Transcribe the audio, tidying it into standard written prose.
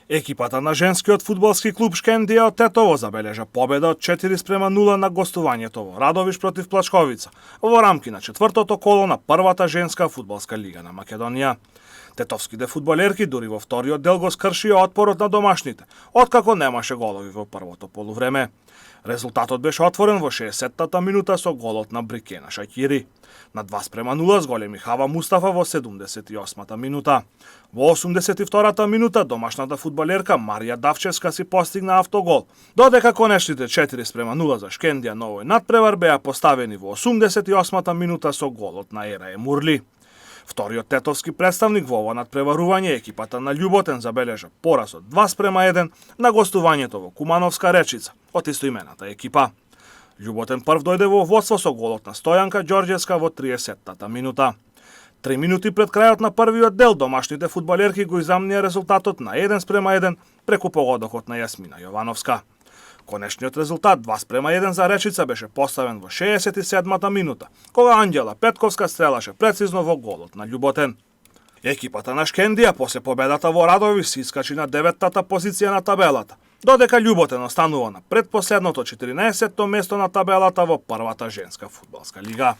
Екипата на женскиот фудбалски клуб Шкендија од Тетово забележа победа од 4:0 на гостувањето во Радовиш против Плачковица во рамки на четвртото коло на првата женска фудбалска лига на Македонија. Тетовските фудбалерки дури во вториот дел го скршија отпорот на домашните, откако немаше голови во првото полувреме. Резултатот беше отворен во 60-та минута со голот на Брикена Шаќири. На 2:0 с големи Хава Мустафа во 78-та минута. Во 82-та минута домашната фудбалерка Марија Давчевска си постигна автогол, додека конечните 4:0 за Шкендија на овој надпревар беа поставени во 88-та минута со голот на Ерае Мурли. Вториот тетовски представник во ова надпреварување, екипата на Љуботен, забележа пораз од 2:1 на гостувањето во Кумановска Речица од истоимената екипа. Љуботен прв дојде во водство со голот на Стојанка Ѓорѓевска во 30-та минута. 3 минути пред крајот на првиот дел домашните фудбалерки го изамнија резултатот на 1:1 преку погодокот на Јасмина Јовановска. Конечниот резултат 2:1 за Речица беше поставен во 67-та минута, кога Анѓела Петковска стрелаше прецизно во голот на Љуботен. Екипата на Шкендија после победата во Радовиш се искачи на 9-тата позиција на табелата, додека Љуботен останува на предпоследното 14-то место на табелата во првата женска фудбалска лига.